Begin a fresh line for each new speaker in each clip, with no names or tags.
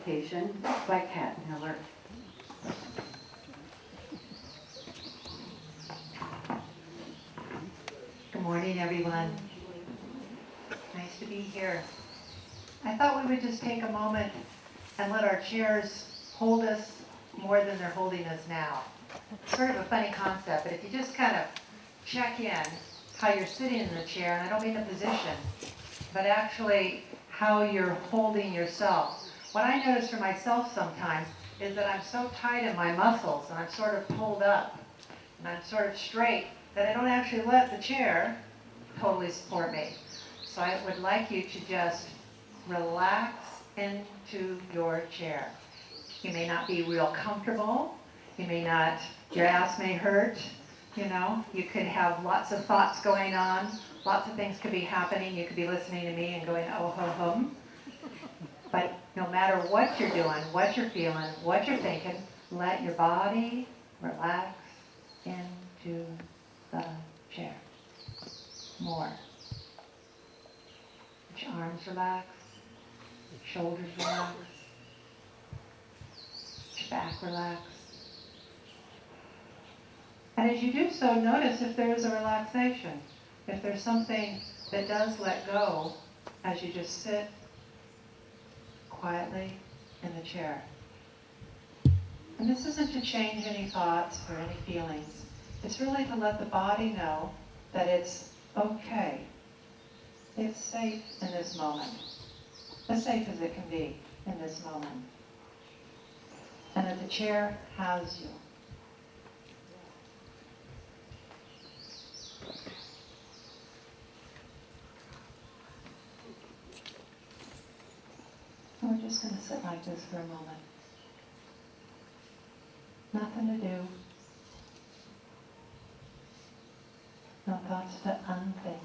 meditation by Kat Miller.
Good morning, everyone. Nice to be here. I thought we would just take a moment and let our chairs hold us more than they're holding us now. It's sort of a funny concept, but if you just kind of check in how you're sitting in the chair, and I don't mean the position, but actually how you're holding yourself. What I notice for myself sometimes is that I'm so tight in my muscles and I'm sort of pulled up and I'm sort of straight that I don't actually let the chair totally support me. So I would like you to just relax into your chair. You may not be real comfortable. You may not, your ass may hurt, you know. You could have lots of thoughts going on. Lots of things could be happening. You could be listening to me and going, oh, ho, hum. But no matter what you're doing, what you're feeling, what you're thinking, let your body relax into the chair. More. Let your arms relax. Shoulders relax. Let your back relax. And as you do so, notice if there is a relaxation. If there's something that does let go as you just sit quietly in the chair. And this isn't to change any thoughts or any feelings. It's really to let the body know that it's okay. It's safe in this moment. As safe as it can be in this moment. And that the chair has you. And we're just going to sit like this for a moment. Nothing to do. No thoughts to unthink.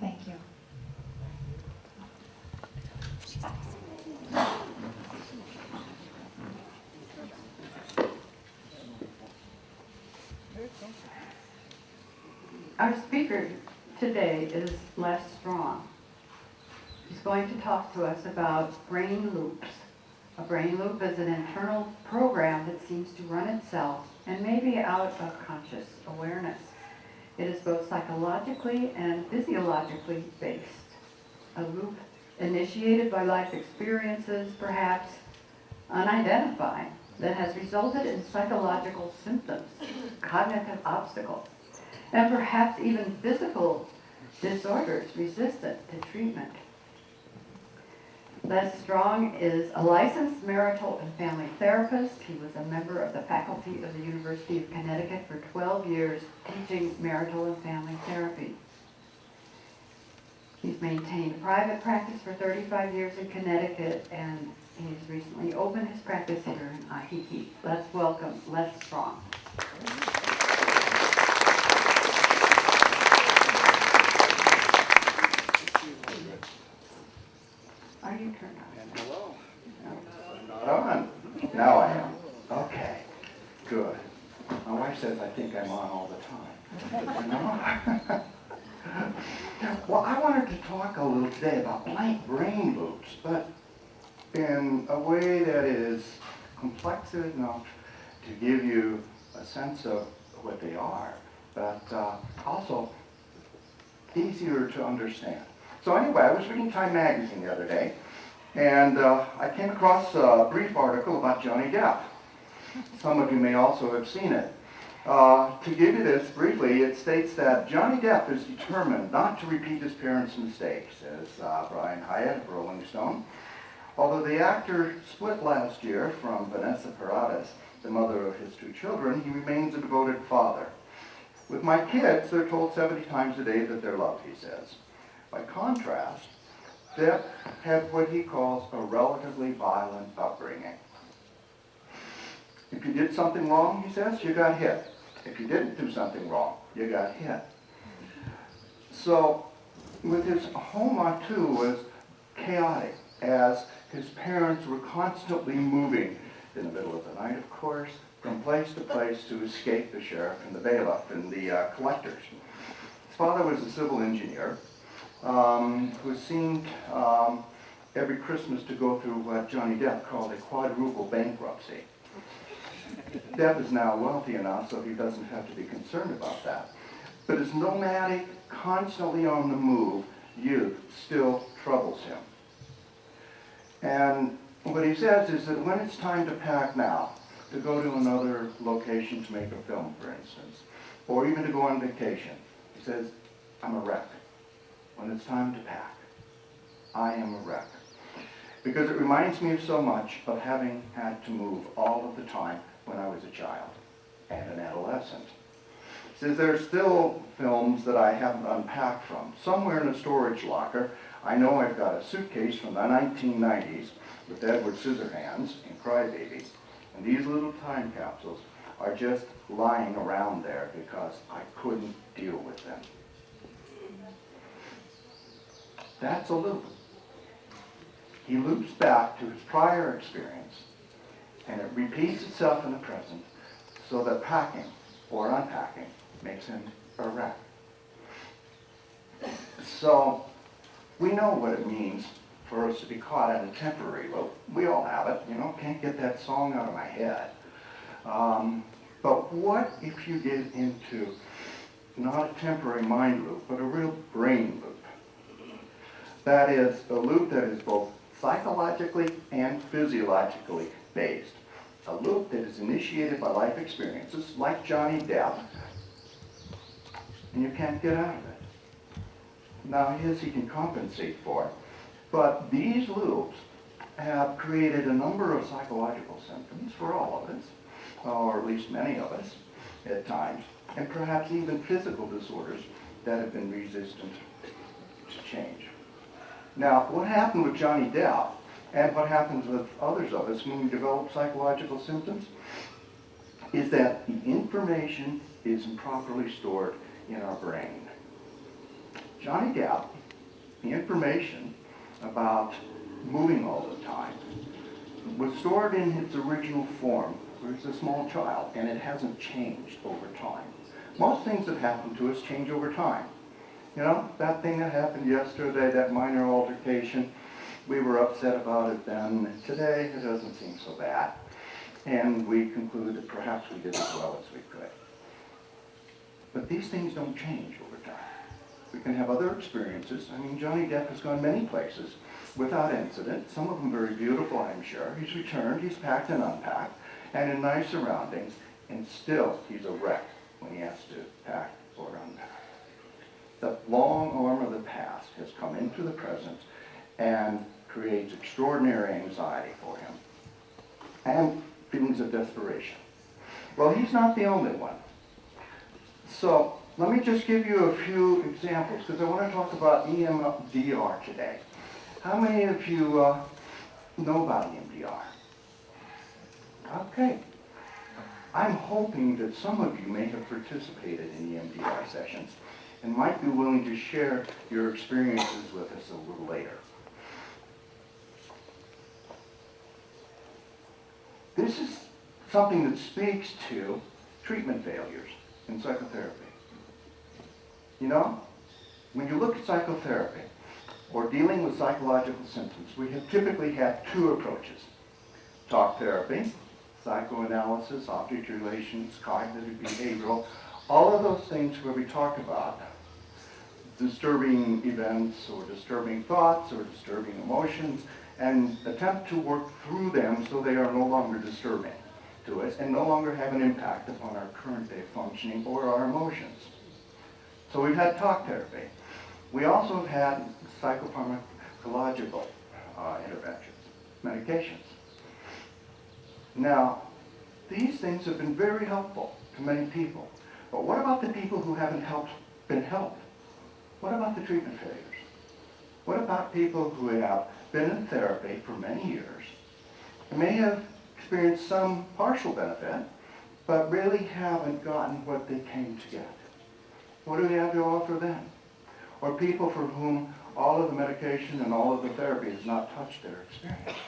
Thank you.
Our speaker today is Les Strong. He's going to talk to us about brain loops. A brain loop is an internal program that seems to run itself and may be out of conscious awareness. It is both psychologically and physiologically based. A loop initiated by life experiences, perhaps unidentified, that has resulted in psychological symptoms, cognitive obstacles, and perhaps even physical disorders resistant to treatment. Les Strong is a licensed marital and family therapist. He was a member of the faculty of the University of Connecticut for 12 years teaching marital and family therapy. He's maintained private practice for 35 years in Connecticut, and he's recently opened his practice here in Ajijic. Let's welcome Les Strong. Are you turned on?
And hello.
No.
Not on. Now I am. Okay. Good. My wife says I think I'm on all the time. You know? Well, I wanted to talk a little today about blank brain loops, but in a way that is complex enough to give you a sense of what they are, but also easier to understand. So anyway, I was reading Time magazine the other day, and I came across a brief article about Johnny Depp. Some of you may also have seen it. To give you this briefly, it states that Johnny Depp is determined not to repeat his parents' mistakes, says Brian Hyatt of Rolling Stone. Although the actor split last year from Vanessa Paradis, the mother of his 2 children, he remains a devoted father. With my kids, they're told 70 times a day that they're loved, he says. By contrast, Depp had what he calls a relatively violent upbringing. If you did something wrong, he says, you got hit. If you didn't do something wrong, you got hit. So, with his home life too was chaotic, as his parents were constantly moving in the middle of the night, of course, from place to place to escape the sheriff and the bailiff and the collectors. His father was a civil engineer who seemed every Christmas to go through what Johnny Depp called a quadruple bankruptcy. Depp is now wealthy enough so he doesn't have to be concerned about that. But his nomadic, constantly on the move youth still troubles him. And what he says is that when it's time to pack now, to go to another location to make a film, for instance, or even to go on vacation, he says, I'm a wreck. When it's time to pack, I am a wreck. Because it reminds me of so much of having had to move all of the time when I was a child and an adolescent. He says there are still films that I haven't unpacked from. Somewhere in a storage locker, I know I've got a suitcase from the 1990s with Edward Scissorhands and Crybaby, and these little time capsules are just lying around there because I couldn't deal with them. That's a loop. He loops back to his prior experience, and it repeats itself in the present, so that packing or unpacking makes him a wreck. So, we know what it means for us to be caught in a temporary loop. We all have it, can't get that song out of my head. But what if you get into not a temporary mind loop, but a real brain loop? That is, a loop that is both psychologically and physiologically based. A loop that is initiated by life experiences, like Johnny Depp, and you can't get out of it. Now, yes, he can compensate for it, but these loops have created a number of psychological symptoms for all of us, or at least many of us at times, and perhaps even physical disorders that have been resistant to change. Now, what happened with Johnny Depp, and what happens with others of us when we develop psychological symptoms, is that the information is improperly stored in our brain. Johnny Depp, the information about moving all the time, was stored in its original form when he was a small child, and it hasn't changed over time. Most things that happen to us change over time. That thing that happened yesterday, that minor altercation, we were upset about it then. Today, it doesn't seem so bad. And we conclude that perhaps we did as well as we could. But these things don't change over time. We can have other experiences. Johnny Depp has gone many places without incident, some of them very beautiful, I'm sure. He's returned, he's packed and unpacked, and in nice surroundings, and still he's a wreck when he has to pack or unpack. The long arm of the past has come into the present and creates extraordinary anxiety for him and feelings of desperation. Well, he's not the only one. So let me just give you a few examples, because I want to talk about EMDR today. How many of you know about EMDR? Okay. I'm hoping that some of you may have participated in EMDR sessions and might be willing to share your experiences with us a little later. This is something that speaks to treatment failures in psychotherapy. When you look at psychotherapy or dealing with psychological symptoms, we have typically had two approaches. Talk therapy, psychoanalysis, object relations, cognitive behavioral, all of those things where we talk about disturbing events or disturbing thoughts or disturbing emotions and attempt to work through them so they are no longer disturbing. to us and no longer have an impact upon our current day functioning or our emotions. So we've had talk therapy. We also have had psychopharmacological interventions, medications. Now, these things have been very helpful to many people. But what about the people who haven't been helped? What about the treatment failures? What about people who have been in therapy for many years and may have experienced some partial benefit, but really haven't gotten what they came to get? What do we have to offer them? Or people for whom all of the medication and all of the therapy has not touched their experience?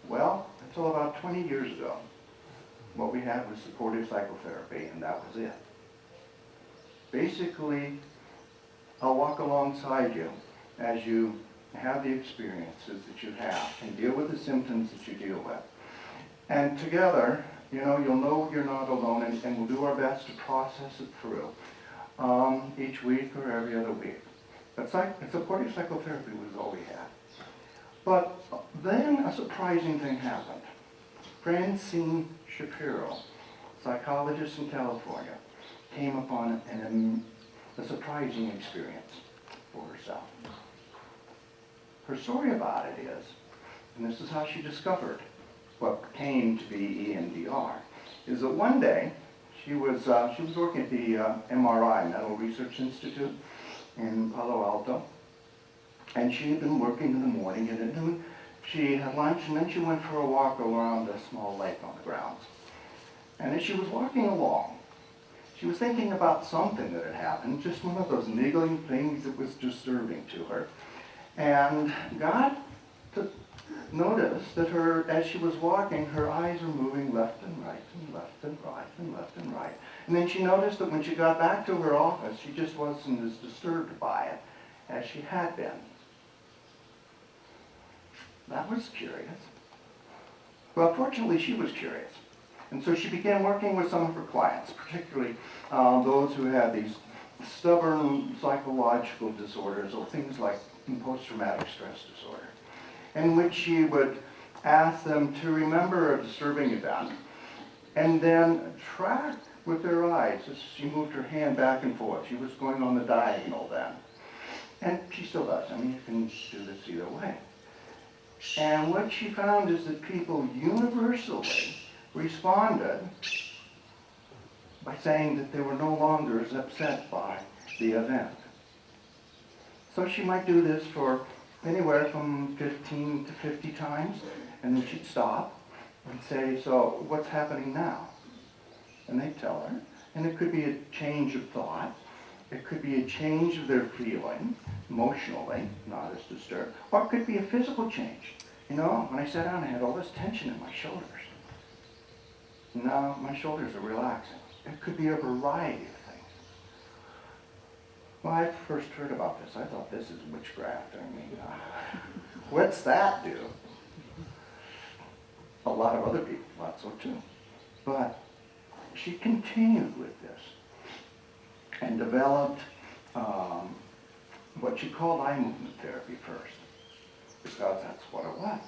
Well, until about 20 years ago, what we had was supportive psychotherapy, and that was it. Basically, I'll walk alongside you as you have the experiences that you have and deal with the symptoms that you deal with. And together, you'll know you're not alone, and we'll do our best to process it through each week or every other week. But supportive psychotherapy was all we had. But then a surprising thing happened. Francine Shapiro, psychologist in California, came upon a surprising experience for herself. Her story about it is, and this is how she discovered what came to be EMDR, is that one day she was working at the MRI, Mental Research Institute in Palo Alto, and she had been working in the morning, and at noon she had lunch, and then she went for a walk around a small lake on the grounds. And as she was walking along, she was thinking about something that had happened, just one of those niggling things that was disturbing to her. And God noticed that as she was walking, her eyes were moving left and right and left and right and left and right. And then she noticed that when she got back to her office, she just wasn't as disturbed by it as she had been. That was curious. Well, fortunately, she was curious. And so she began working with some of her clients, particularly those who had these stubborn psychological disorders or things like post-traumatic stress disorder, in which she would ask them to remember a disturbing event and then track with their eyes as she moved her hand back and forth. She was going on the diagonal then. And she still does. I mean, you can do this either way. And what she found is that people universally responded by saying that they were no longer as upset by the event. So she might do this for anywhere from 15 to 50 times, and then she'd stop and say, so what's happening now? And they'd tell her, and it could be a change of thought, it could be a change of their feeling, emotionally, not as disturbed, or it could be a physical change. When I sat down, I had all this tension in my shoulders. Now my shoulders are relaxing. It could be a variety of things. When I first heard about this, I thought, this is witchcraft. I mean, what's that do? A lot of other people thought so too. But she continued with this and developed what she called eye movement therapy first, because that's what it was.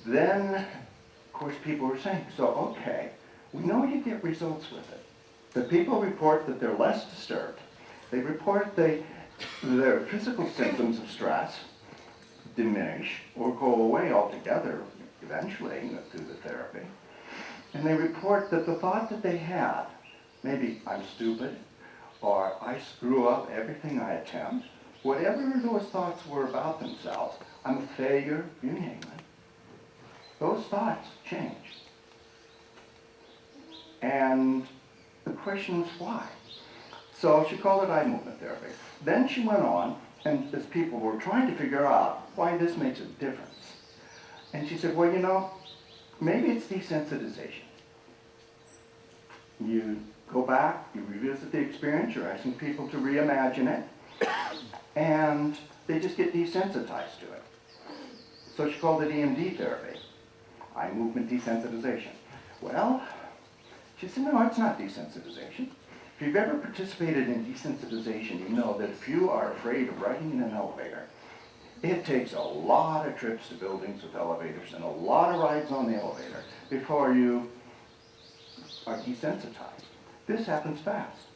Then, of course, people were saying, so okay, we know you get results with it. The people report that they're less disturbed. They report their physical symptoms of stress diminish or go away altogether eventually through the therapy. And they report that the thought that they had, maybe I'm stupid, or I screw up everything I attempt, whatever those thoughts were about themselves, I'm a failure, you name it, those thoughts change. And the question was why? So she called it eye movement therapy. Then she went on, and as people were trying to figure out why this makes a difference, and she said, well, maybe it's desensitization. You go back, you revisit the experience, you're asking people to reimagine it, and they just get desensitized to it. So she called it EMD therapy, eye movement desensitization. Well, she said, no, it's not desensitization. If you've ever participated in desensitization, you know that if you are afraid of riding in an elevator, It takes a lot of trips to buildings with elevators and a lot of rides on the elevator before you are desensitized. This happens fast,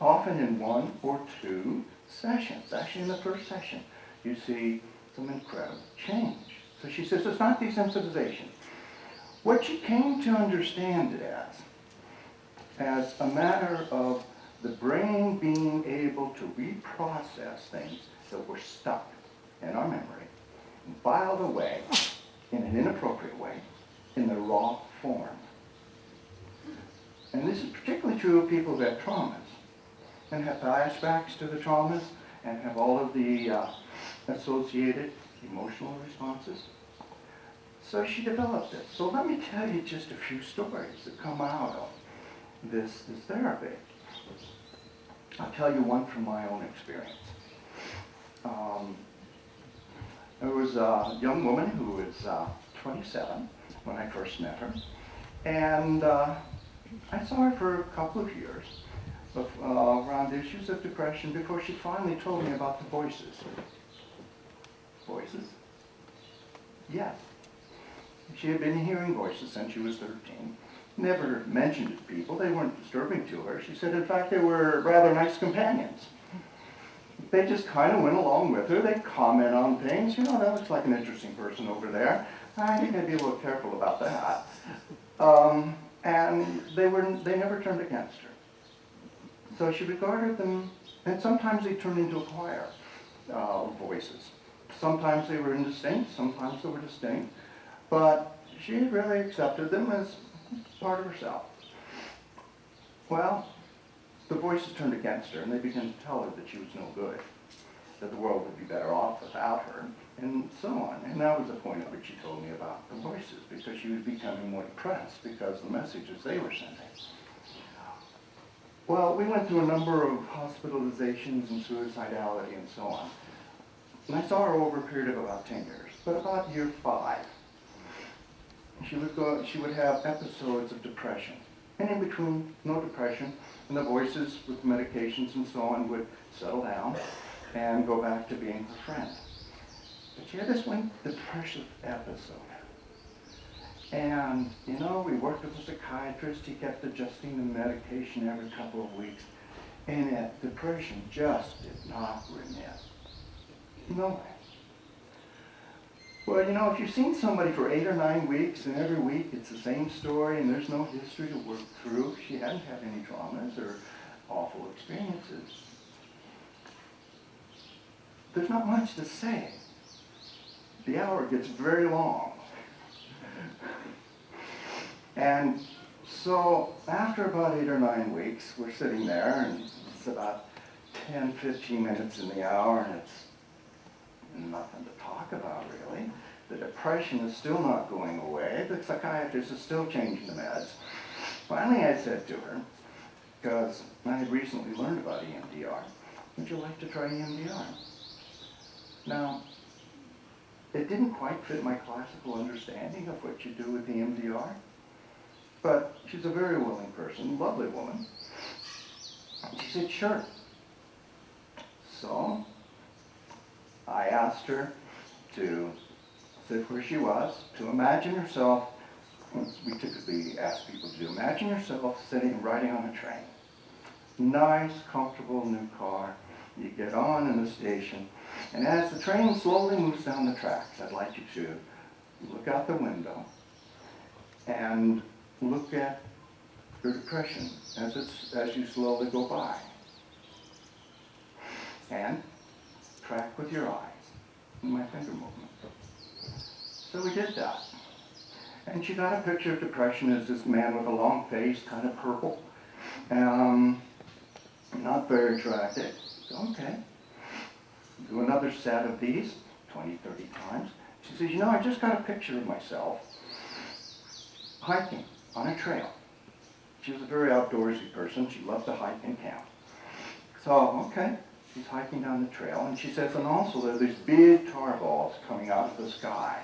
often in 1 or 2 sessions. Actually, in the first session, you see some incredible change. So she says it's not desensitization. What she came to understand it as a matter of the brain being able to reprocess things that were stuck in our memory and filed away in an inappropriate way in the raw form. And this is particularly true of people who have traumas and have flashbacks to the traumas and have all of the associated emotional responses. So she develops it. So let me tell you just a few stories that come out of this therapy. I'll tell you one from my own experience. There was a young woman who was 27 when I first met her, and I saw her for a couple of years around issues of depression before she finally told me about the voices. Voices? Yes. She had been hearing voices since she was 13. Never mentioned it to people. They weren't disturbing to her. She said, in fact, they were rather nice companions. They just kind of went along with her. They'd comment on things. You know, that looks like an interesting person over there. I think I'd be a little careful about that. And they never turned against her. So she regarded them, and sometimes they turned into a choir of voices. Sometimes they were indistinct, sometimes they were distinct, but she really accepted them as part of herself. Well, the voices turned against her, and they began to tell her that she was no good, that the world would be better off without her, and so on. And that was the point at which she told me about the voices, because she was becoming more depressed because of the messages they were sending. Well, we went through a number of hospitalizations and suicidality and so on. And I saw her over a period of about 10 years. But about year 5, she would have episodes of depression. And in between, no depression, and the voices with medications and so on would settle down and go back to being her friend. But she had this one depressive episode. And, you know, we worked with a psychiatrist. He kept adjusting the medication every couple of weeks. And that depression just did not remit. No way. Well, you know, if you've seen somebody for 8 or 9 weeks, and every week it's the same story, and there's no history to work through, she hadn't had any traumas or awful experiences, there's not much to say. The hour gets very long. And so after about 8 or 9 weeks, we're sitting there, and it's about 10, 15 minutes in the hour, and it's nothing to talk about, really. The depression is still not going away. The psychiatrist is still changing the meds. Finally, I said to her, because I had recently learned about EMDR, would you like to try EMDR? Now, it didn't quite fit my classical understanding of what you do with EMDR, but she's a very willing person, lovely woman. She said, sure. So I asked her to sit where she was, to imagine herself, as we typically ask people to do, imagine yourself sitting, riding on a train. Nice, comfortable new car. You get on in the station, and as the train slowly moves down the tracks, I'd like you to look out the window and look at your depression as you slowly go by. And track with your eyes and my finger movement. So we did that. And she got a picture of depression as this man with a long face, kind of purple, not very attractive. Okay. Do another set of these, 20, 30 times. She says, you know, I just got a picture of myself hiking on a trail. She was a very outdoorsy person. She loved to hike and camp. So, okay, she's hiking down the trail, and she says, and also there are these big tar balls coming out of the sky,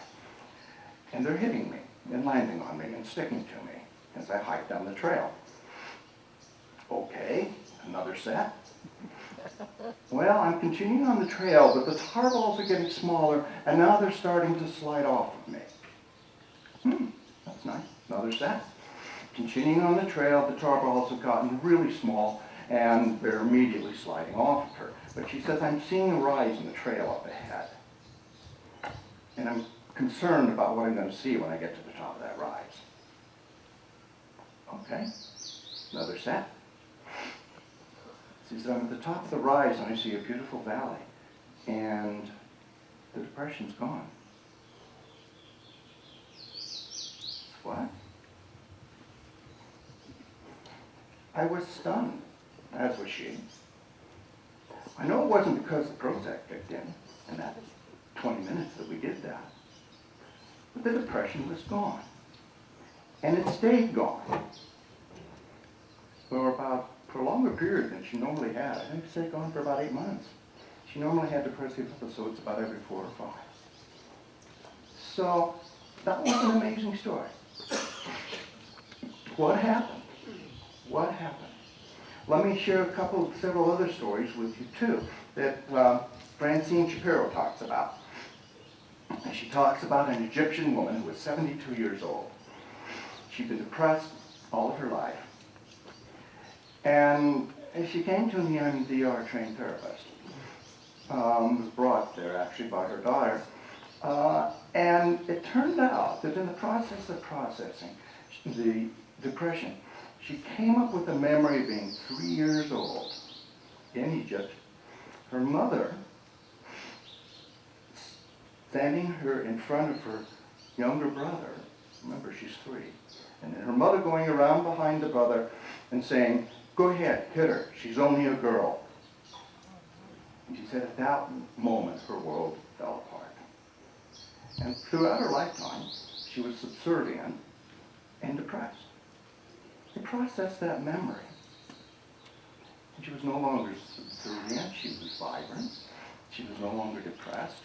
and they're hitting me and landing on me and sticking to me as I hike down the trail. Okay, another set. Well, I'm continuing on the trail, but the tar balls are getting smaller, and now they're starting to slide off of me. That's nice. Another set. Continuing on the trail, the tar balls have gotten really small, and they're immediately sliding off of her. But she says, I'm seeing a rise in the trail up ahead. And I'm concerned about what I'm going to see when I get to the top of that rise. Okay, another set. She says, I'm at the top of the rise and I see a beautiful valley, and the depression's gone. What? I was stunned, as was she. I know it wasn't because the Prozac kicked in that 20 minutes that we did that. But the depression was gone. And it stayed gone. For a longer period than she normally had. I think it stayed gone for about 8 months. She normally had depressive episodes about every 4 or 5. So that was an amazing story. What happened? What happened? Let me share several other stories with you too that Francine Shapiro talks about. And she talks about an Egyptian woman who was 72 years old. She'd been depressed all of her life. And she came to an EMDR trained therapist. Was brought there actually by her daughter. And it turned out that in the process of processing the depression, she came up with a memory of being 3 years old in Egypt. Her mother standing her in front of her younger brother. Remember, she's 3. And then her mother going around behind the brother and saying, go ahead, hit her. She's only a girl. And she said at that moment, her world fell apart. And throughout her lifetime, she was subservient and depressed. She processed that memory. And she was no longer subservient. She was vibrant. She was no longer depressed.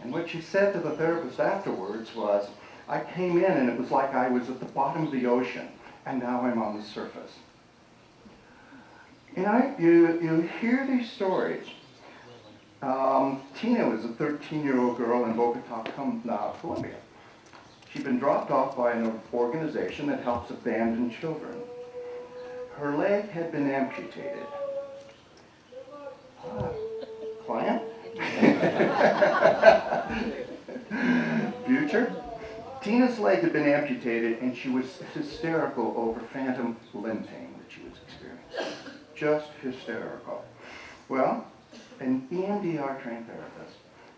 And what she said to the therapist afterwards was, I came in and it was like I was at the bottom of the ocean, and now I'm on the surface. You hear these stories. Tina was a 13-year-old girl in Bogota, Colombia. She'd been dropped off by an organization that helps abandoned children. Her leg had been amputated. Client? Future? Tina's leg had been amputated and she was hysterical over phantom limb pain that she was experiencing. Just hysterical. Well, an EMDR trained therapist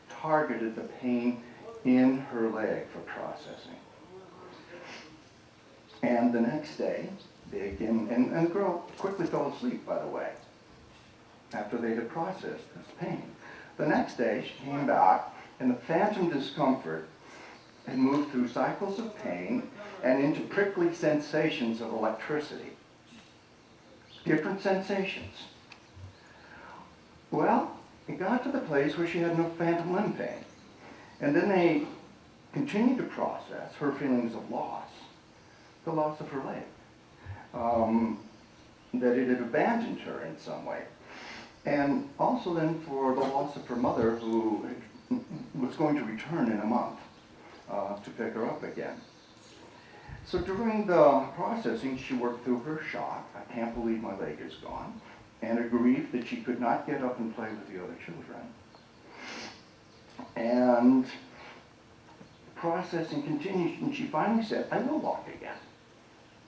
targeted the pain in her leg for processing. And the next day, they again, and the girl quickly fell asleep, by the way, after they had processed this pain. The next day, she came back, and the phantom discomfort had moved through cycles of pain and into prickly sensations of electricity. Different sensations. Well, it got to the place where she had no phantom limb pain. And then they continued to process her feelings of loss, the loss of her leg, that it had abandoned her in some way. And also then for the loss of her mother, who was going to return in a month to pick her up again. So during the processing, she worked through her shock, I can't believe my leg is gone, and a grief that she could not get up and play with the other children. And processing continued, and she finally said, I will walk again.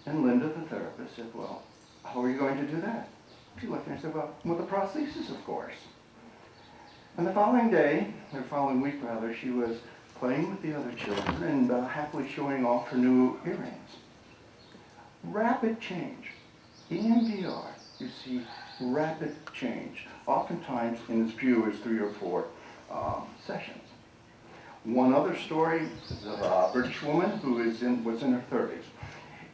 And Linda, the therapist, said, well, how are you going to do that? She looked and said, well, with a prosthesis, of course. And the following day, or following week rather, she was playing with the other children and happily showing off her new earrings. Rapid change. EMDR, you see rapid change, oftentimes in as few as 3 or 4 sessions. One other story is of a British woman who was in her 30s.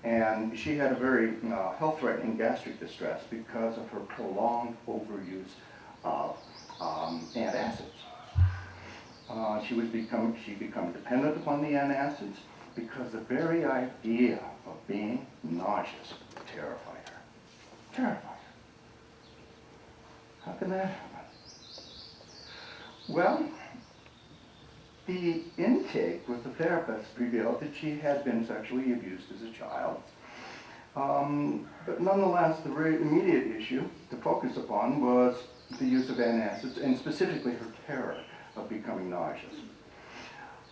And she had a very health-threatening gastric distress because of her prolonged overuse of antacids. She became dependent upon the antacids because the very idea of being nauseous terrified her. Terrified her. How can that happen? Well, the intake with the therapist revealed that she had been sexually abused as a child. But nonetheless, the very immediate issue to focus upon was the use of antacids, and specifically her terror of becoming nauseous.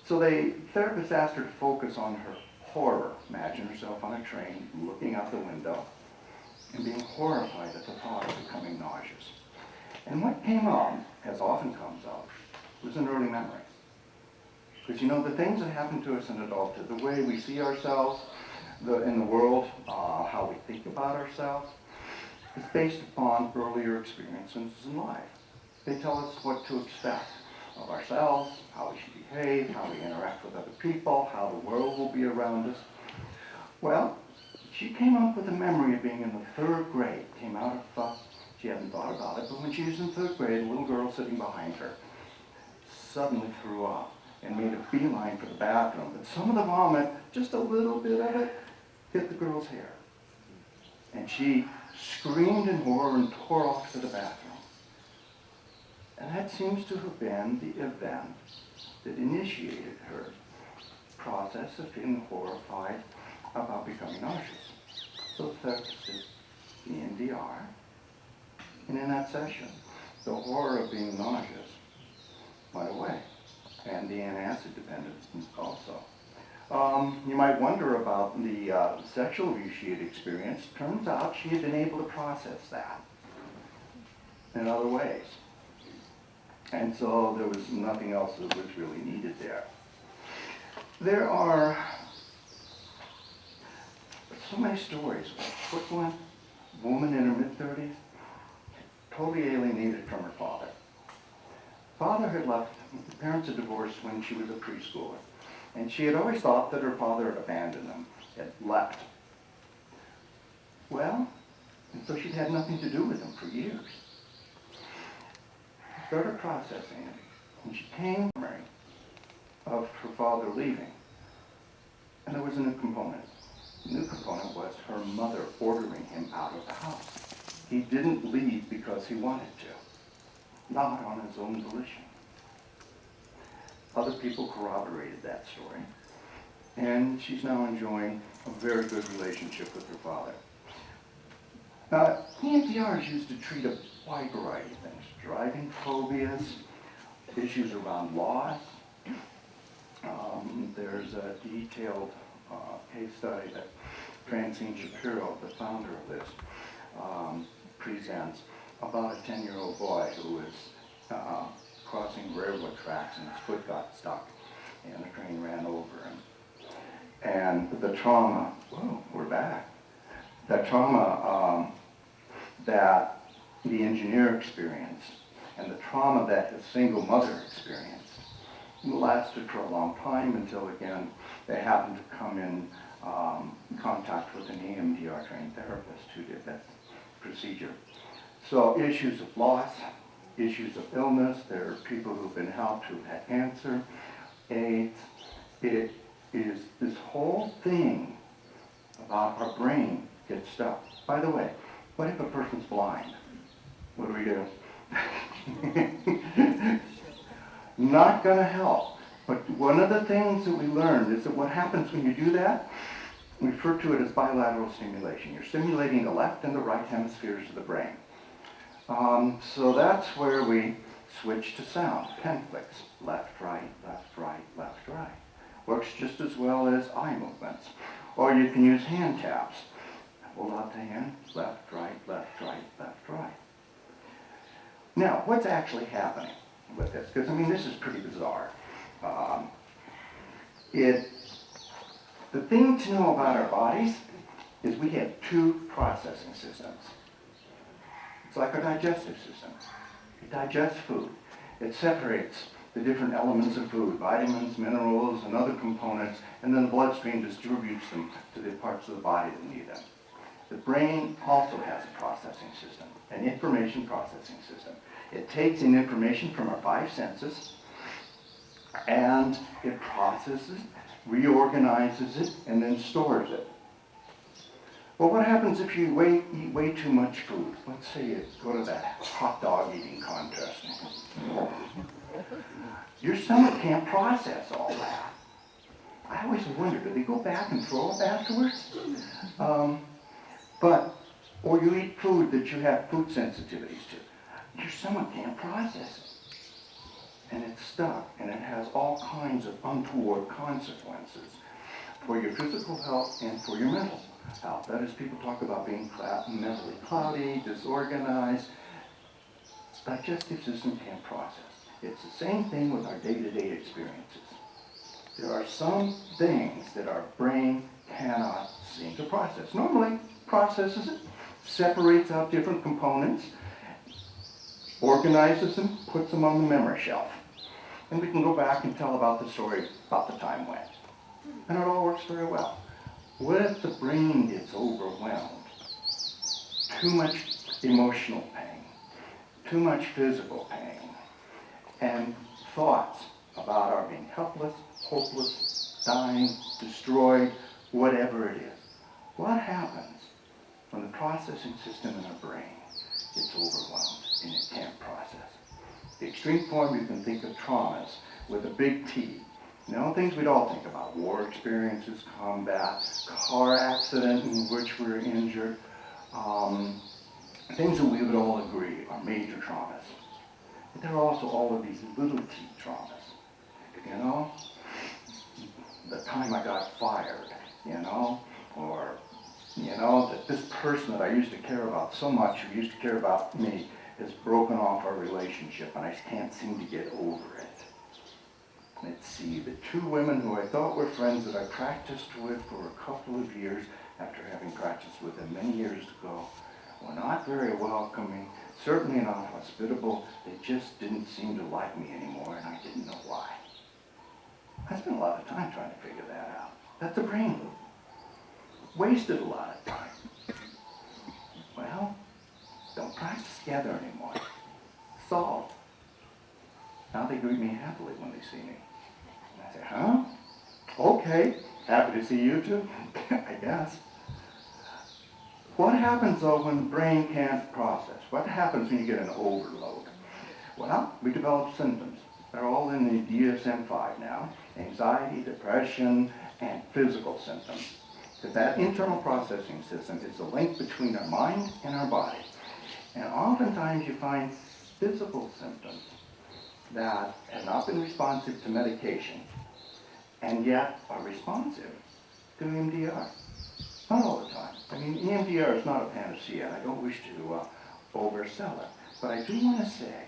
So the therapist asked her to focus on her horror. Imagine herself on a train, looking out the window, and being horrified at the thought of becoming nauseous. And what came out, as often comes out, was an early memory. Because you know, the things that happen to us in adulthood, the way we see ourselves in the world, how we think about ourselves, is based upon earlier experiences in life. They tell us what to expect of ourselves, how we should behave, how we interact with other people, how the world will be around us. Well, she came up with a memory of being in the 3rd grade. Came out of, she hadn't thought about it, but when she was in 3rd grade, a little girl sitting behind her suddenly threw up and made a beeline for the bathroom. But some of the vomit, just a little bit of it, hit the girl's hair. And she screamed in horror and tore off to the bathroom. And that seems to have been the event that initiated her process of feeling horrified about becoming nauseous. So the therapist did EMDR, and in that session, the horror of being nauseous went away, and the antacid dependence also. You might wonder about the sexual abuse she had experienced. Turns out she had been able to process that in other ways. And so there was nothing else that was really needed there. There are so many stories. Quick one, woman in her mid-30s, totally alienated from her father. Father had left, the parents had divorced when she was a preschooler. And she had always thought that her father had abandoned them, had left. Well, and so she'd had nothing to do with him for years. She started processing it, and she came to memory of her father leaving. And there was a new component. The new component was her mother ordering him out of the house. He didn't leave because he wanted to, not on his own volition. Other people corroborated that story, and she's now enjoying a very good relationship with her father. EMDR is used to treat a wide variety of things: driving phobias, issues around loss. There's a detailed case study that Francine Shapiro, the founder of this, presents about a 10-year-old boy who was crossing railroad tracks and his foot got stuck and the train ran over him. And the trauma, whoa, we're back. The trauma that the engineer experienced and the trauma that his single mother experienced lasted for a long time until, again, they happened to come in contact with an EMDR trained therapist who did that procedure. So issues of loss, issues of illness, there are people who've been helped who've had cancer, AIDS. It is this whole thing about our brain gets stuck. By the way, what if a person's blind? What do we do? Not going to help. But one of the things that we learned is that what happens when you do that, we refer to it as bilateral stimulation. You're stimulating the left and the right hemispheres of the brain. So that's where we switch to sound. Pen flicks, left, right, left, right, left, right. Works just as well as eye movements. Or you can use hand taps. Hold out the hand, left, right, left, right, left, right. Now, what's actually happening with this? Because, I mean, this is pretty bizarre. The thing to know about our bodies is we have 2 processing systems. It's like our digestive system. It digests food. It separates the different elements of food, vitamins, minerals, and other components, and then the bloodstream distributes them to the parts of the body that need them. The brain also has a processing system, an information processing system. It takes in information from our 5 senses, and it processes, reorganizes it, and then stores it. Well, what happens if you eat way too much food? Let's say you go to that hot dog eating contest. Your stomach can't process all that. I always wonder, do they go back and throw up afterwards? Or you eat food that you have food sensitivities to. Your stomach can't process it. And it's stuck, and it has all kinds of untoward consequences for your physical health and for your mental health. That is, people talk about being mentally cloudy, disorganized. Digestive system can't process. It's the same thing with our day-to-day experiences. There are some things that our brain cannot seem to process. Normally, processes it, separates out different components, organizes them, puts them on the memory shelf. And we can go back and tell about the story about the time when. And it all works very well. What if the brain gets overwhelmed? Too much emotional pain, too much physical pain, and thoughts about our being helpless, hopeless, dying, destroyed, whatever it is. What happens when the processing system in our brain gets overwhelmed and it can't process? The extreme form, you can think of traumas with a big T. You know, things we'd all think about: war experiences, combat, car accident in which we're injured, things that we would all agree are major traumas. But there are also all of these little T traumas. You know, the time I got fired, you know, or, you know, that this person that I used to care about so much, who used to care about me, has broken off our relationship and I can't seem to get over it. Let's see, the two women who I thought were friends that I practiced with for a couple of years, after having practiced with them many years ago, were not very welcoming, certainly not hospitable. They just didn't seem to like me anymore, and I didn't know why. I spent a lot of time trying to figure that out. That's a brain loop. Wasted a lot of time. Well, don't practice together anymore. Solved. Now they greet me happily when they see me. And I say, huh? Okay, happy to see you too, I guess. What happens though when the brain can't process? What happens when you get an overload? Well, we develop symptoms. They're all in the DSM-5 now: anxiety, depression, and physical symptoms. Because that internal processing system is the link between our mind and our body. And oftentimes you find physical symptoms that have not been responsive to medication and yet are responsive to EMDR. Not all the time. I mean, EMDR is not a panacea. I don't wish to oversell it. But I do want to say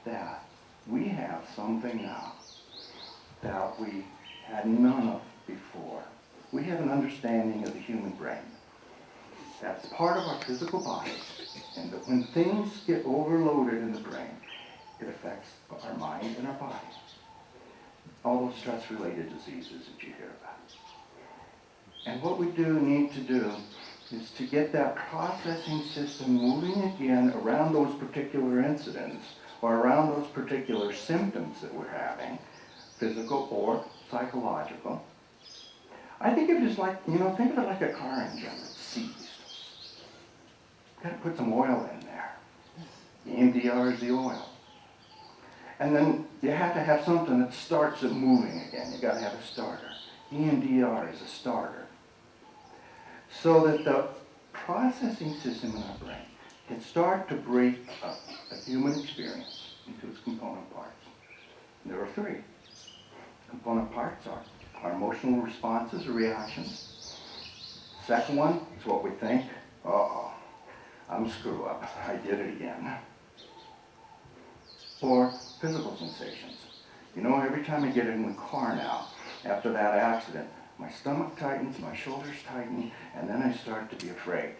that we have something now that we had none of before. We have an understanding of the human brain. That's part of our physical body. And that when things get overloaded in the brain, it affects our mind and our body. All those stress-related diseases that you hear about. And what we need to do is to get that processing system moving again around those particular incidents or around those particular symptoms that we're having, physical or psychological. I think of it as like, think of it like a car engine that's seized. You've got to put some oil in there. The EMDR is the oil. And then you have to have something that starts it moving again. You've got to have a starter. EMDR is a starter. So that the processing system in our brain can start to break up a human experience into its component parts. And there are three. Component parts are our emotional responses or reactions. Second one is what we think. Uh-oh, I'm a screw up. I did it again. Or physical sensations. Every time I get in the car now, after that accident, my stomach tightens, my shoulders tighten, and then I start to be afraid.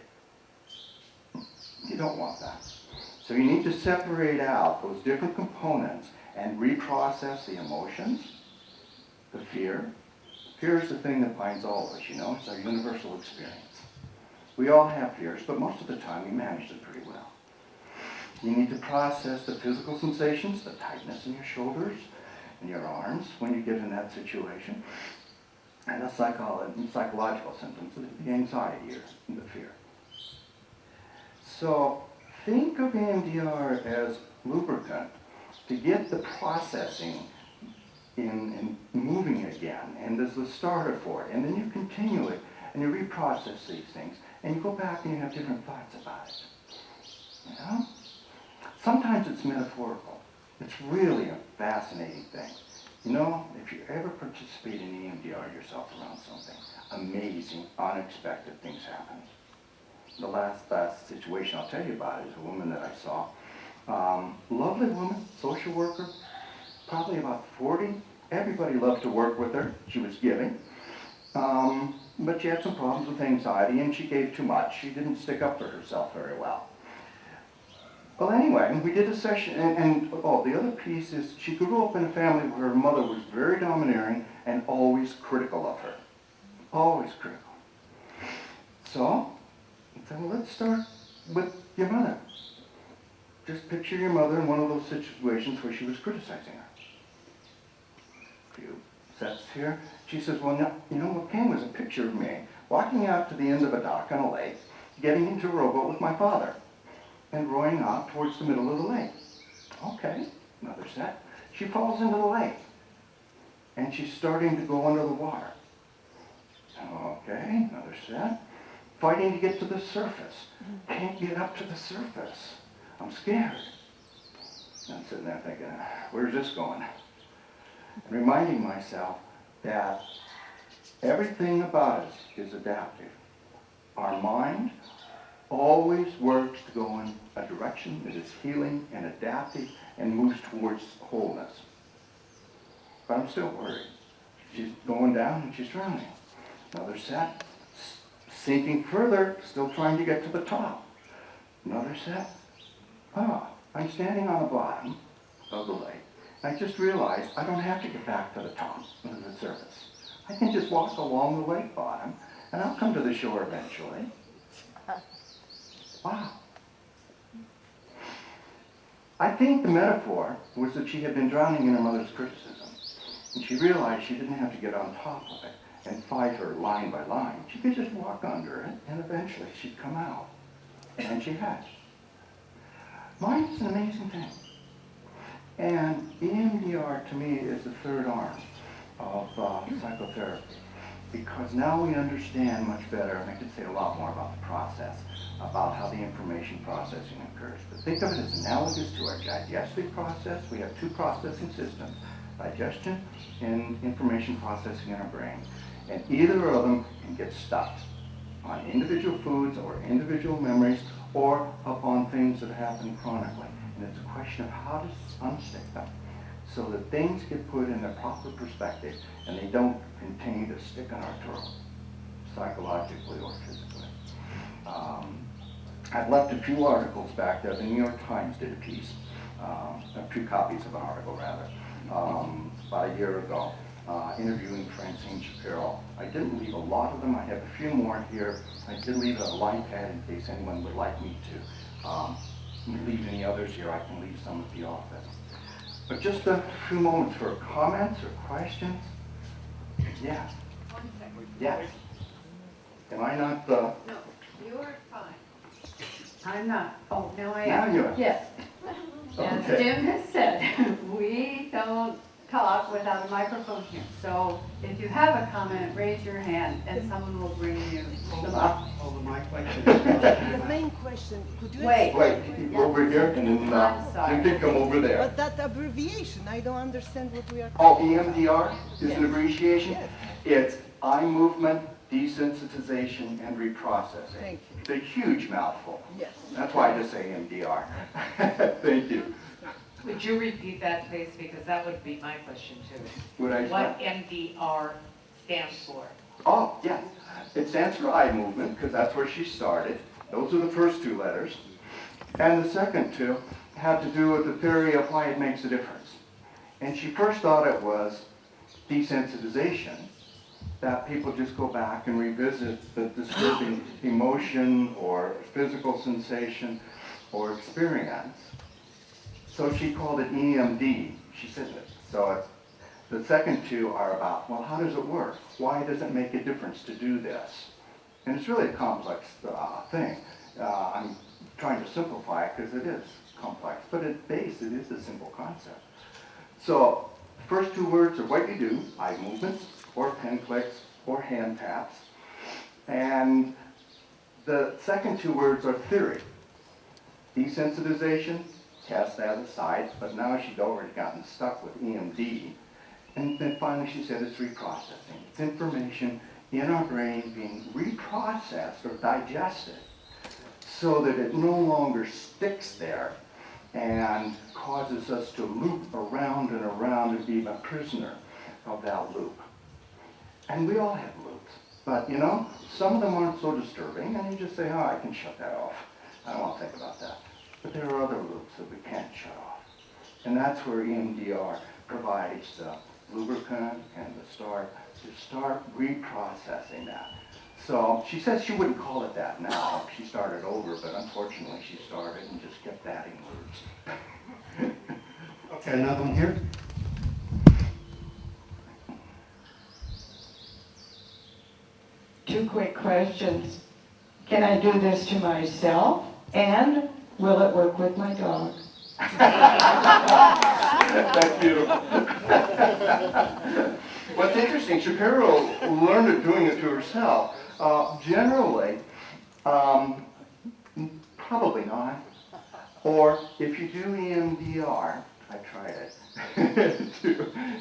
You don't want that. So you need to separate out those different components and reprocess the emotions, the fear. Fear is the thing that binds all of us, It's our universal experience. We all have fears, but most of the time we manage them pretty well. You need to process the physical sensations, the tightness in your shoulders and your arms when you get in that situation, and the psychological symptoms, the anxiety or the fear. So think of EMDR as lubricant to get the processing in moving again, and there's the starter for it, and then you continue it, and you reprocess these things, and you go back and you have different thoughts about it. You know? Sometimes it's metaphorical. It's really a fascinating thing. You know, if you ever participate in EMDR yourself around something, amazing, unexpected things happen. The last situation I'll tell you about is a woman that I saw. Lovely woman, social worker, probably about 40. Everybody loved to work with her. She was giving. But she had some problems with anxiety, and she gave too much. She didn't stick up for herself very well. Well, anyway, we did a session, and the other piece is she grew up in a family where her mother was very domineering and always critical of her. Always critical. So, I said, well, let's start with your mother. Just picture your mother in one of those situations where she was criticizing her. A few sets here. She says, well, you know, what came was a picture of me walking out to the end of a dock on a lake, getting into a rowboat with my father, and rowing out towards the middle of the lake. Okay, another set. She falls into the lake, and she's starting to go under the water. Okay, another set. Fighting to get to the surface. Can't get up to the surface. I'm scared. And I'm sitting there thinking, where's this going? And reminding myself that everything about us is adaptive. Our mind always works to go in a direction that is healing and adaptive and moves towards wholeness. But I'm still worried. She's going down and she's drowning. Another set. Sinking further, still trying to get to the top. Another set. I'm standing on the bottom of the lake. I just realized I don't have to get back to the top of the surface. I can just walk along the lake bottom, and I'll come to the shore eventually. Wow. I think the metaphor was that she had been drowning in her mother's criticism, and she realized she didn't have to get on top of it and fight her line by line. She could just walk under it, and eventually she'd come out. And she had. Mind is an amazing thing. And EMDR, to me, is the third arm of psychotherapy, because now we understand much better, and I could say a lot more about the process, about how the information processing occurs. But think of it as analogous to our digestive process. We have two processing systems, digestion and information processing in our brain. And either of them can get stuck on individual foods or individual memories or upon things that happen chronically. And it's a question of how to unstick them so that things get put in their proper perspective and they don't continue to stick on our throat, psychologically or physically. I've left a few articles back there. The New York Times did a piece, a few copies of an article rather, about a year ago, interviewing Francine Shapiro. I didn't leave a lot of them. I have a few more here. I did leave a line pad in case anyone would like me to leave any others here. I can leave some at the office. But just a few moments for comments or questions. Yes.
1 second.
Yes. Am I not
No, you're fine. I'm not. Oh, now I am.
Now you are.
Yes. As
Okay.
Jim has said, we don't talk without a microphone here. So if you have a comment, raise your hand and someone will bring you the mic.
Over my question.
The main question, could you
Wait.
Wait, you go over here and then
I'm sorry.
you can come over there.
But that abbreviation, I don't understand what we are.
Oh, EMDR is
Yes.
an abbreviation?
Yes.
It's eye movement, desensitization, and reprocessing.
Thank you.
It's a huge mouthful.
Yes.
That's why I just say EMDR. Thank you.
Would you repeat that, please, because that would be my question too.
Would I
What MDR stands for?
Oh, yes. It stands for eye movement, because that's where she started. Those are the first two letters. And the second two have to do with the theory of why it makes a difference. And she first thought it was desensitization, that people just go back and revisit the disturbing emotion or physical sensation or experience. So she called it EMD. She said it. So it's, the second two are about, well, how does it work? Why does it make a difference to do this? And it's really a complex thing. I'm trying to simplify it because it is complex, but at base it is a simple concept. So first two words are what you do, eye movements, or pen clicks, or hand taps. And the second two words are theory. Desensitization, cast that aside, but now she'd already gotten stuck with EMD. And then finally she said it's reprocessing. It's information in our brain being reprocessed or digested so that it no longer sticks there and causes us to loop around and around and be a prisoner of that loop. And we all have loops, but you know, some of them aren't so disturbing, and you just say, oh, I can shut that off. I don't want to think about that. But there are other loops that we can't shut off. And that's where EMDR provides the lubricant and the start to start reprocessing that. So she says she wouldn't call it that now. She started over, but unfortunately she started and just kept adding words.
Okay, another one here.
Two quick questions. Can I do this to myself? And will it work with my dog?
That's beautiful. What's interesting, Shapiro learned it doing it to herself. Generally, probably not. Or if you do EMDR, I tried it. It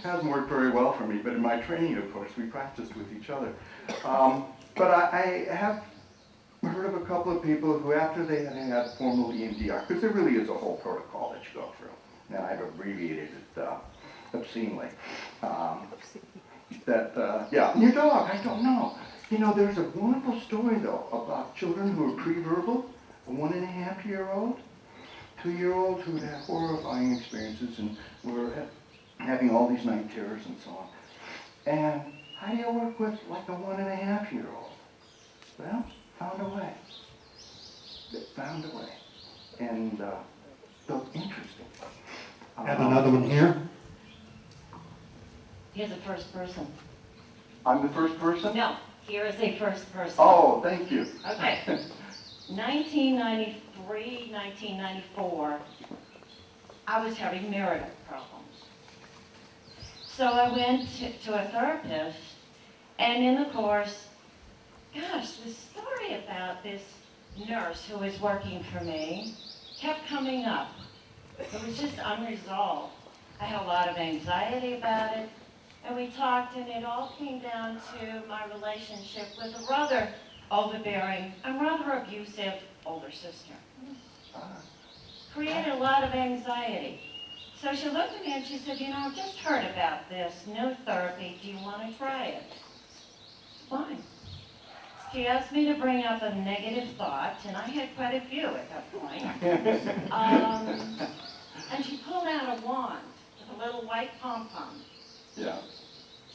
hasn't worked very well for me, but in my training, of course, we practiced with each other. But I have heard of a couple of people who, after they had had formal EMDR, because there really is a whole protocol that you go through, and I've abbreviated it obscenely. Yeah, your dog, I don't know. You know, there's a wonderful story, though, about children who are pre-verbal, a 1.5-year-old, 2-year-olds who had horrifying experiences and were having all these night terrors and so on. And how do you work with like a 1.5-year-old? Well, found a way. They found a way. And so interesting.
Have another one here.
Here's a first person.
I'm the first person?
No, here is a first person.
Oh, thank you.
Okay. 1993, 1994, I was having marital problems. So I went to a therapist, and in the course, gosh, the story about this nurse who was working for me kept coming up. It was just unresolved. I had a lot of anxiety about it, and we talked, and it all came down to my relationship with a rather overbearing and rather abusive older sister. Created a lot of anxiety. So she looked at me and she said, you know, I've just heard about this new therapy. Do you want to try it? Fine. She asked me to bring up a negative thought, and I had quite a few at that point. And she pulled out a wand with a little white pom-pom.
Yeah.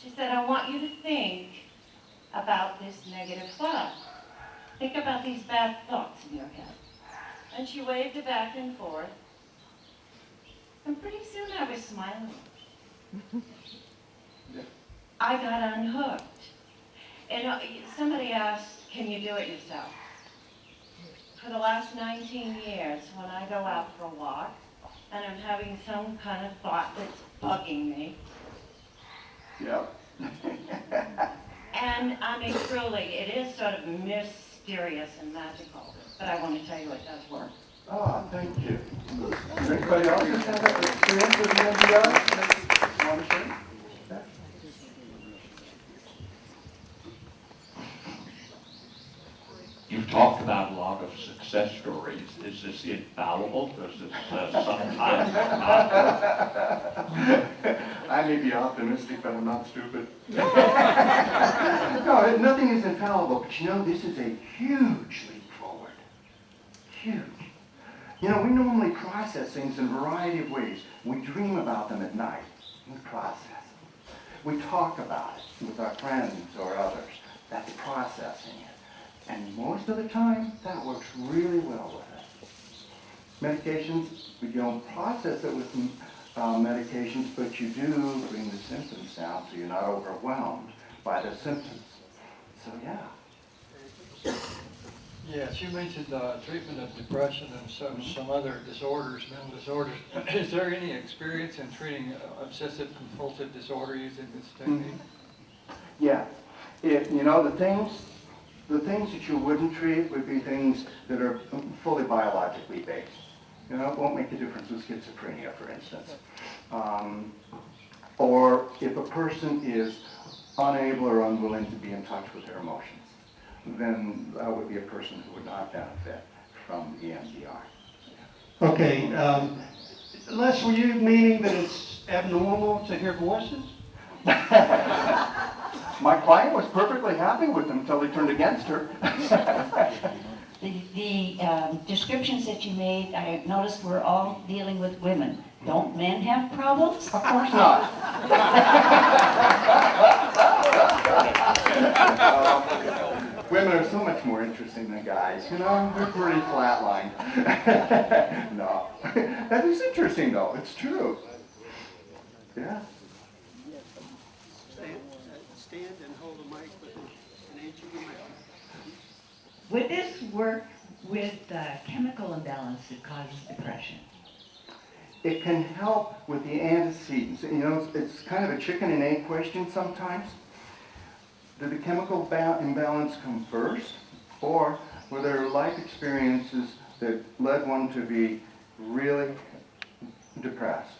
She said, I want you to think about this negative thought. Think about these bad thoughts in your head. And she waved it back and forth. And pretty soon I was smiling. I got unhooked. And somebody asked, can you do it yourself? For the last 19 years, when I go out for a walk, and I'm having some kind of thought that's bugging me,
Yeah.
and I mean, truly, it is sort of mysterious and magical, but I want to tell you it does work.
Oh, thank you. Does anybody else have that experience with EMDR? You want to share?
You've talked about a lot of success stories. Is this infallible? Does it sometimes not work?
I may be optimistic, but I'm not stupid. No, nothing is infallible, but you know, this is a huge leap forward. Huge. You know, we normally process things in a variety of ways. We dream about them at night. We process them. We talk about it with our friends or others. That's processing it. And most of the time, that works really well with us. Medications, we don't process it with medications, but you do bring the symptoms down so you're not overwhelmed by the symptoms. So yeah.
Yes, you mentioned treatment of depression and some other disorders, mental disorders. Is there any experience in treating obsessive compulsive disorder using this technique?
Yeah. The things that you wouldn't treat would be things that are fully biologically based. It won't make a difference with schizophrenia, for instance. Or if a person is unable or unwilling to be in touch with their emotions, then that would be a person who would not benefit from EMDR.
Okay, Les, were you meaning that it's abnormal to hear voices?
My client was perfectly happy with them until they turned against her.
The descriptions that you made, I noticed were all dealing with women. Don't men have problems?
Of course not. Women are so much more interesting than guys, they're pretty flatlined. No. That is interesting though, it's true. Yeah.
Stand and hold the mic with an inch of your mouth.
Would this work with chemical imbalance that causes depression?
It can help with the antecedents. It's kind of a chicken and egg question sometimes. Did the chemical imbalance come first? Or were there life experiences that led one to be really depressed?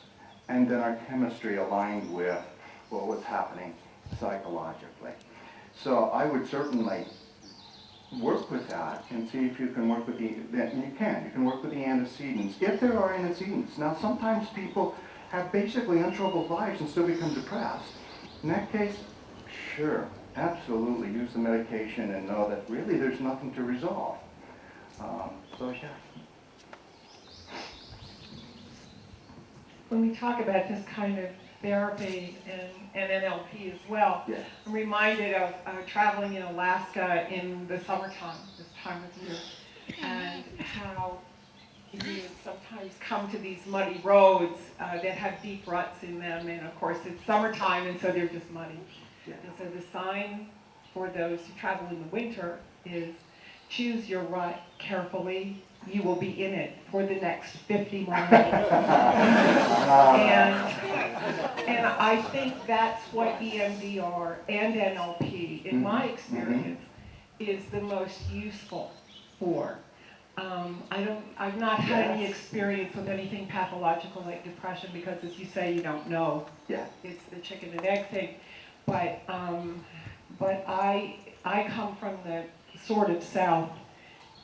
And then our chemistry aligned with what was happening psychologically. So I would certainly work with that and see if you can work with you can work with the antecedents, if there are antecedents. Now sometimes people have basically untroubled lives and still become depressed. In that case, sure, absolutely use the medication and know that really there's nothing to resolve. So yeah.
When we talk about this kind of therapy and NLP as well,
Yes.
I'm reminded of traveling in Alaska in the summertime, this time of year, and how you sometimes come to these muddy roads that have deep ruts in them, and of course it's summertime and so they're just muddy.
Yeah.
And so the sign for those who travel in the winter is choose your rut carefully. You will be in it for the next 50 miles. And I think that's what EMDR and NLP, in my experience, is the most useful for. I've not had any experience with anything pathological like depression because, as you say, you don't know.
Yeah.
It's the chicken and egg thing. But I come from the sort of South.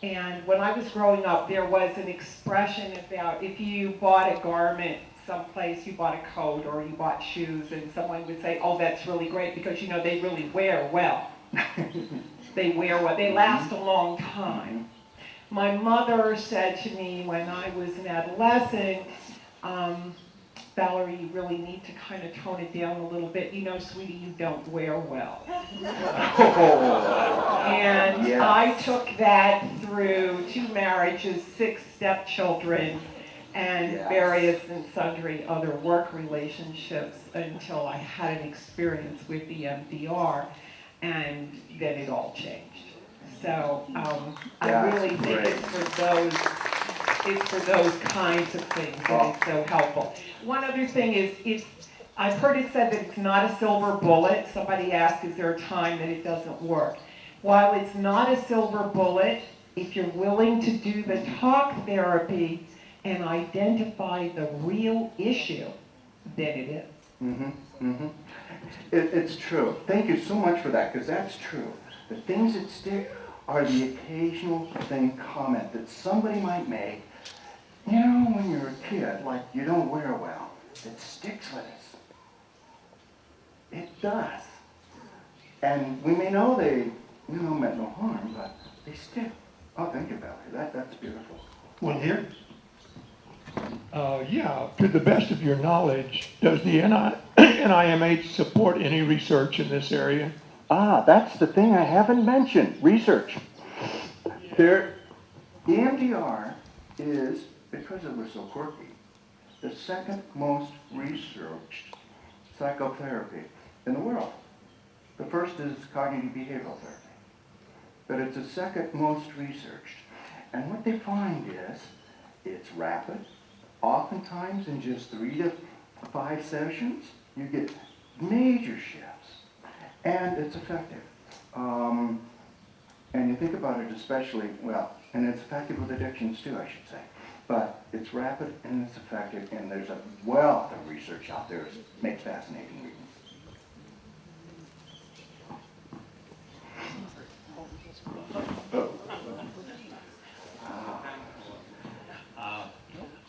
And when I was growing up, there was an expression about if you bought a garment someplace, you bought a coat or you bought shoes, and someone would say, oh, that's really great because, they really wear well. They wear well. They last a long time. My mother said to me when I was an adolescent, Valerie, you really need to kind of tone it down a little bit. Sweetie, you don't wear well. And
Yes.
I took that through 2 marriages, 6 stepchildren, and
Yes.
various and sundry other work relationships until I had an experience with EMDR, and then it all changed. So I really think it's for those kinds of things that it's so helpful. One other thing is I've heard it said that it's not a silver bullet. Somebody asked, is there a time that it doesn't work? While it's not a silver bullet, if you're willing to do the talk therapy and identify the real issue, then it is.
It's true. Thank you so much for that, because that's true. The things that stick are the occasional comment that somebody might make, when you're a kid, like you don't wear well. It sticks with us. It does. And we may know they, meant no harm, but they stick. Oh, thank you, Valerie. That's beautiful.
One here?
Yeah, to the best of your knowledge, does the NIMH support any research in this area?
That's the thing I haven't mentioned, research. EMDR is, because it was so quirky, the second most researched psychotherapy in the world. The first is cognitive behavioral therapy. but it's the second most researched. And what they find is it's rapid. Oftentimes in just 3 to 5 sessions, you get major shifts, and it's effective. And you think about it especially, well, and it's effective with addictions too, I should say. But it's rapid and it's effective, and there's a wealth of research out there. It makes fascinating reading.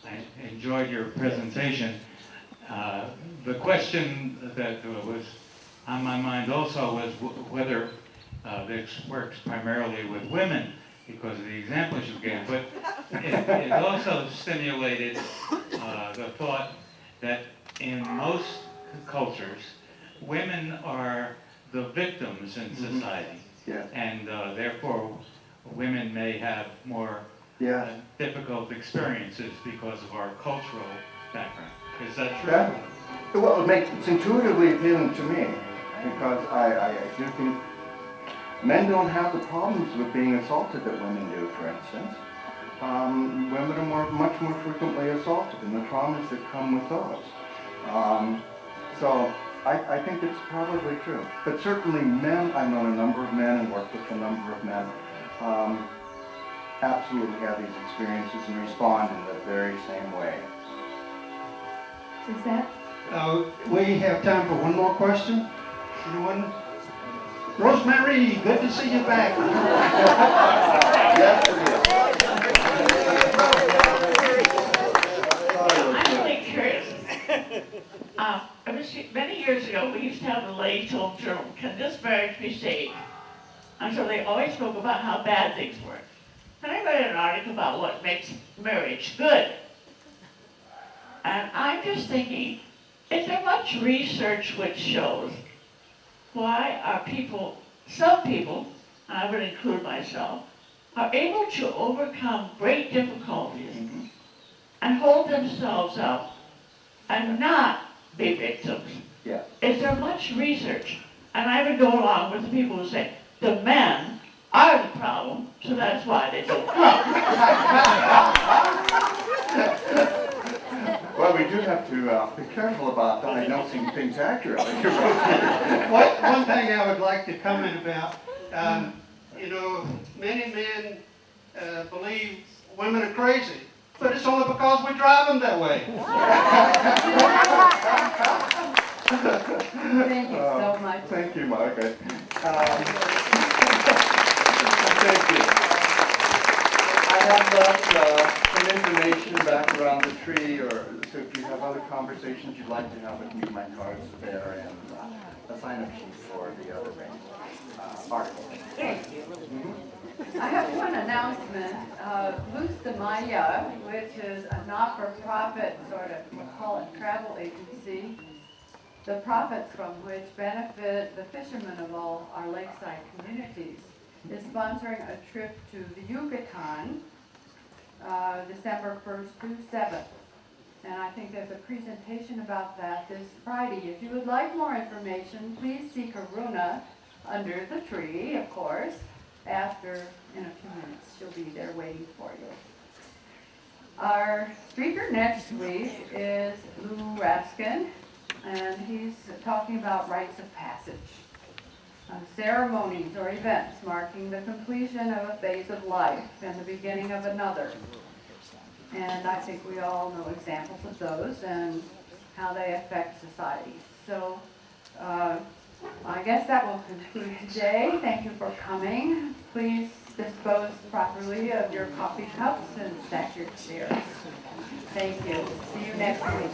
I enjoyed your presentation. The question that was on my mind also was whether this works primarily with women because of the examples you gave, but it also stimulated the thought that in most cultures, women are the victims in society.
Yeah.
And therefore, women may have more difficult experiences because of our cultural background. Is that true?
Well, it's intuitively appealing to me because I do think men don't have the problems with being assaulted that women do, for instance. Women are much more frequently assaulted and the traumas that come with those. So I think it's probably true. But certainly men, I've known a number of men and worked with a number of men, absolutely have these experiences and respond in the very same way.
Is that?
We have time for one more question. Anyone? Rosemary, good to see you back.
Yes, it is.
I'm really curious. Many years ago, we used to have a lady told journal, can this marriage be saved? And so they always spoke about how bad things were. And I read an article about what makes marriage good. And I'm just thinking, is there much research which shows why are some people, and I would include myself, are able to overcome great difficulties and hold themselves up and not be victims?
Yeah.
Is there much research? And I would go along with the people who say, the men are the problem, so that's why they don't come.
Well, we do have to be careful about diagnosing things accurately.
One thing I would like to comment about, many men believe women are crazy, but it's only because we drive them that way.
Thank you so much.
Thank you, Margaret. Thank you. I have left some information back around the tree, or so if you have other conversations you'd like to have with me, my cards are there, and a sign-up sheet for the other articles.
Thank you. I have one announcement. Luz de Maya, which is a not-for-profit sort of, we'll call it travel agency, the profits from which benefit the fishermen of all our lakeside communities, is sponsoring a trip to the Yucatan, December 1st through 7th. And I think there's a presentation about that this Friday. If you would like more information, please see Karuna under the tree, of course, in a few minutes. She'll be there waiting for you. Our speaker next week is Lou Raskin, and he's talking about rites of passage. Ceremonies or events marking the completion of a phase of life and the beginning of another. And I think we all know examples of those and how they affect society. So I guess that will conclude today. Thank you for coming. Please dispose properly of your coffee cups and stack your chairs. Thank you. See you next week.